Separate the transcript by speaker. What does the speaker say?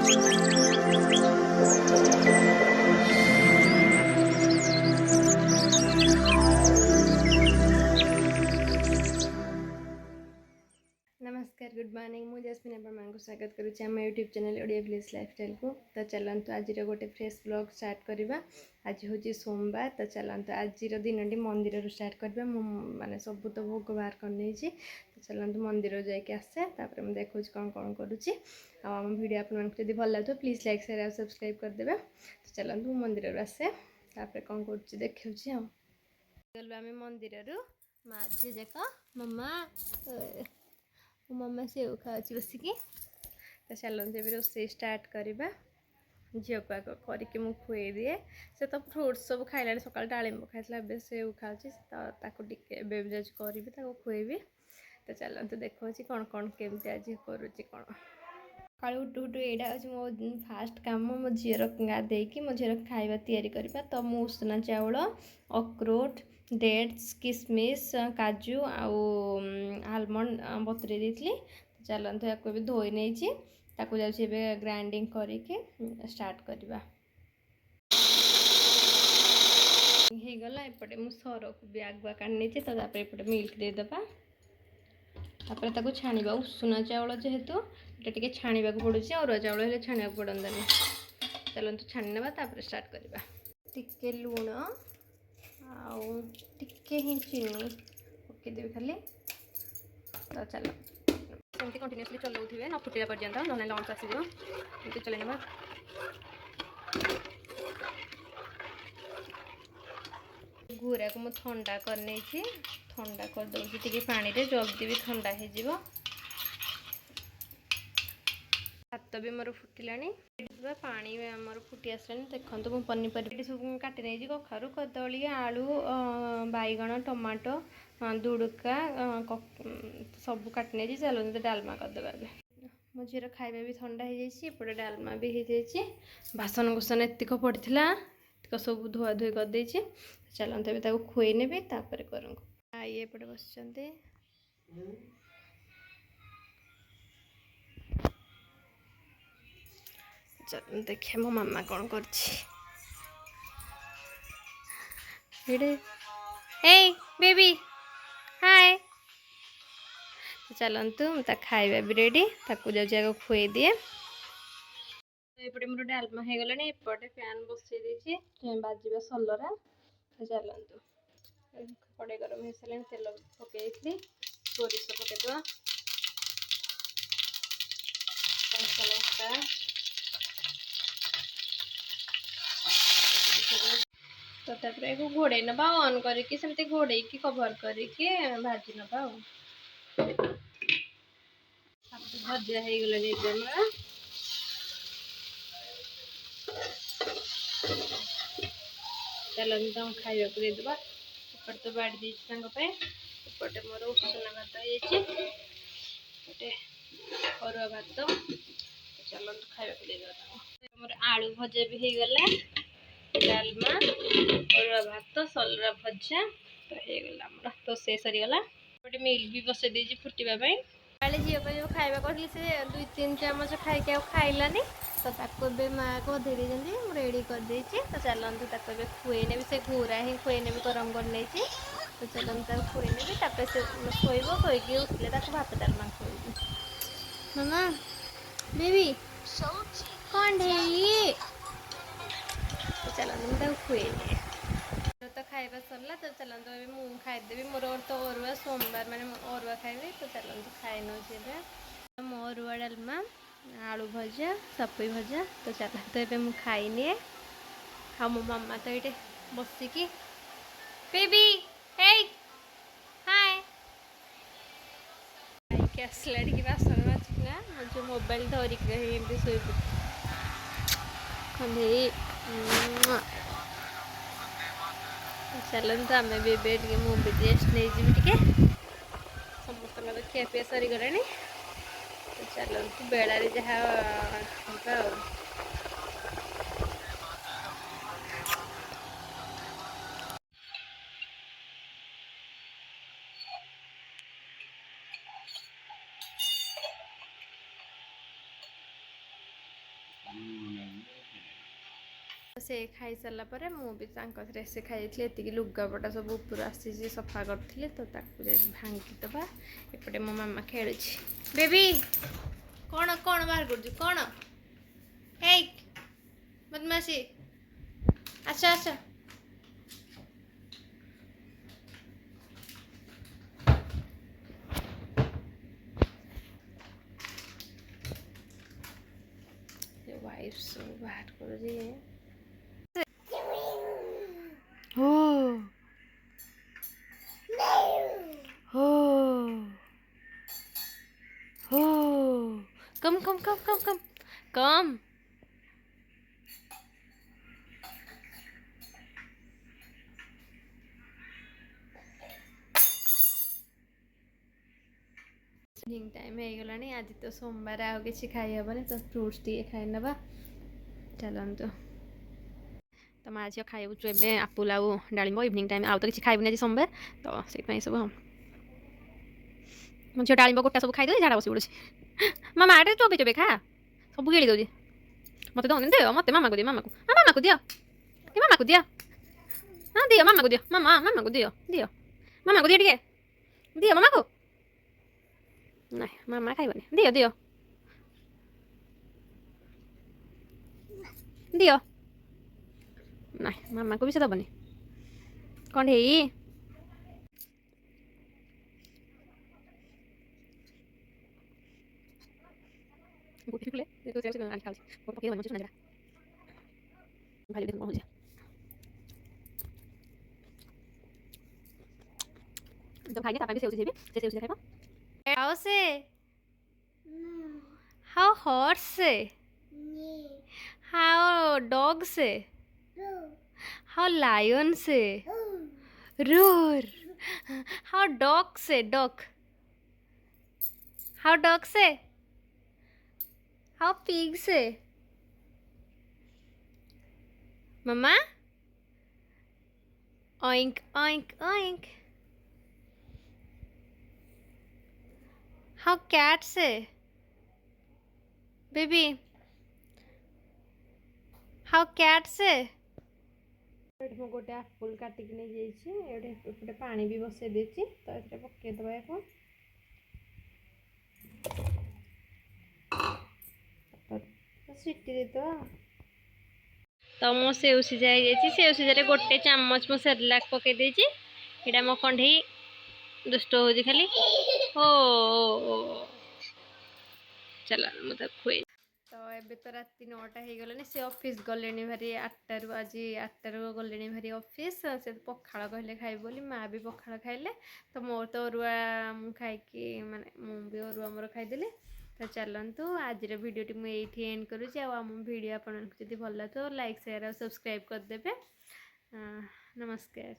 Speaker 1: नमस्कार good morning मु जस्मिन आपण को स्वागत करुच्ची आम YouTube channel Odia village lifestyle को। तो चलतु आज गोटे फ्रेश ब्लॉग स्टार्ट करवा। आज हूँ सोमवार। तो चलतु आज दिन मंदिर स्टार्ट करवा। माने सब तो भोग बाहर करनी। तो चलतु मंदिर जाके आसे तापर मुझे देखो कौन कौन करुच्ची। आम भिडियो आपड़ी भल लगे प्लीज लाइक शेयर और सब्सक्राइब करदे। तो चलतु मंदिर आसे तापर कौन कर देखा आम मंदिर माँ झी देख मम्मा मम्मा सेव खाऊँ बसिकी। तो चलते भी रोसे स्टार्ट करवा। झील को आग करके मुझे खुए दिए। से तो फ्रुट्स सब खाइला सका डालिंब खाई सेव खाऊँ तो करी खुएबी। तो चलते देखा कौन कौन केमती आज करुच्ची कौन सका उठू उठू यहाँ हूँ मो फास्ट कम मो झीर गाधे मो झीर खाଇବା तैयारी करवा। तो मु उषना चाउल अखरोट डेट्स किसमिश काजू आलमंड बतुरे देती। चलते या धोई नहीं ताकू जाए ग्राइंडिंग करके स्टार्ट करवा। गला एपटे मु सर को भी आगुआ काढ़ी तो एपटे मिल्क देदेबा। तापर ताको छाणीबा उषुना चाउल जेहेतु टे छाणीबा पड़ू अरुआ चाउल हेल्ले छाणा पड़तानी। चलते छाणी ना तापर स्टार्ट करवा। टिके लुण आके ही चीनी पकईदेवी खाली। तो चलो सेमती कंटिन्यूसली चलाऊे न फुटा पर्यंत ना लंच आसो चल ना। गुरा को मुझे ठंडा करनी ठंडा करदे पानी रे जल्दी भी ठंडा हो। भात भी मोर फुटिलानी पानी मोर फुटी आसलानी। देखो तो पनीपरिया सब काटी नहीं कखारू कदली आलू बैगण टमाटो दुड़का सब काटी नहीं। चलते डालमा करदे। मो झीर खाଇବା भी ठंडा हो जाए डालमा भी हो जाए। बासन कुसन एतिक पड़ता एतिक सब धुआ धुई करदे। चलते भी खुए ने करूँ ये एपटे बस चल देखे मो मामा कौन कर। हे बेबी हाय। चलतु खाଇବା भी रेडी ताकू जाऊँ खुए दिए। एपटे मोर डालमा हो गला। एपटे फैन बसई बाजवा सलरा। चलतु कड़े गरम हो सारे तेल पकई सोरिष पकईदे तो घोड़े नवा ऑन करके घोड़े की कवर करके भाजी नवा। भजा हो गला एकदम। चलते खावा को देदेबा। एपटे तो बाड़ी देपटे मोर उषुना भात होटे अरुआ भात। चलते खावा को देदेबा। मोर आलू भजा भी हो गला डालमा अरुआ भात सलरा भजा तो होगा तो से सरीगला। गोटे मिल भी बसई देजी फुटापी काले झील को जो खाଇବା करी से 2-3 चामच खाई खाइलानी। तो ताको माँ को धीरे रेडी कर दे। तो चलते ताको खुए ने से घूरा ही खुए ने गरम कर नहीं। तो चलते खुए ने से शोब शोक उठले भात डालमा खुएबी। मामा बेबी कौन है। तो चलते खुए तो खाଇବା सरला। तो चलते अभी मुझे खाईदेवी मोर तो अरुआ सोमवार माने अरुआ खाइबी। तो चलते खाई नौ मो अरुआ डालमा आलू भजा सपुई भजा। तो चलते तो मुझे खाईनी हाँ मो मामा तो ये बसिकी बेबी हे हाय खाई आसला टी बासन माजिकिना जो मोबाइल धरिक शोई खंडे। चलते आम भी मुझे रेस्ट नहीं टे समस्त खियापिया सरीगला। तो चलते बेड़े जहाँ से खाई सारा पर मु भी से खाई ये लुगापटा सब ऊपर आसी सफा करी तो भांगी दबा एपटे मो मामा खेलु बेबी कौन कौन बाहर कर कौन हे बदमाशी अच्छा अच्छा वाइफ सब बाहर कर हो हो हो कम कम कम कम कम कम इवनिंग टाइम हो गलानी आज तो सोमवार आउ कि खाई हेनी तो फ्रुट्स टी खाई नवा चलतु तो माँ झील खाइबु ए आपुल आउ डालिम इवनिंग टाइम आउ तो किसी खाइबुनि आज सोमवार तो से सब मो झील डालिम गोटा सब खाई झाड़ा बस पड़े मामा आटे चोबे चोबे खा सब गिड़ी दौर मत दौन दे मत मामा को दियो मामा को दियो कि मामा को दियो हाँ दियो मामा को दियो मामा को दियो दियो मामा को दियो दियो मामा को नहीं मामा खाइबनी दियो दियो दियो नहीं मामा को भी से दबनी कौन है तो खाइए तापा भी सेव से खाइबा हाउ से हाउ हॉर्स से हाउ डॉग से हाउ लायन से रोर हाउ डॉग से डॉग हाउ डॉग से हाउ पिग से मम्मा oink oink oink how cat say baby how cat say मु गोटे आपुल काटिक नहीं जाइए पानी भी बसई देती तो ये पकईदबा एक सीटी देदबा तो मो सेव सीझा सेव सीझे गोटे चामच मो सेरलाक पकई देटा मो कंढे दुष्ट हो खाली ओ चला मतलब खुए तो एबे तो रात 9टा हो गलानी से ऑफिस गले भारी 8टारू आज 8टारू गले भारी ऑफिस से पखाड़ कहले खाइब बोली माँ भी पखाड़ खाइले तो मोर तो अरुआ खाइकी माने भी अरुआ मोर खाईदेली तो चलतु आज भिडियोटी मुझे एंड करुँच आम भिडियो आपको जब भल लगे लाइक शेयर और सब्सक्राइब करदे नमस्कार।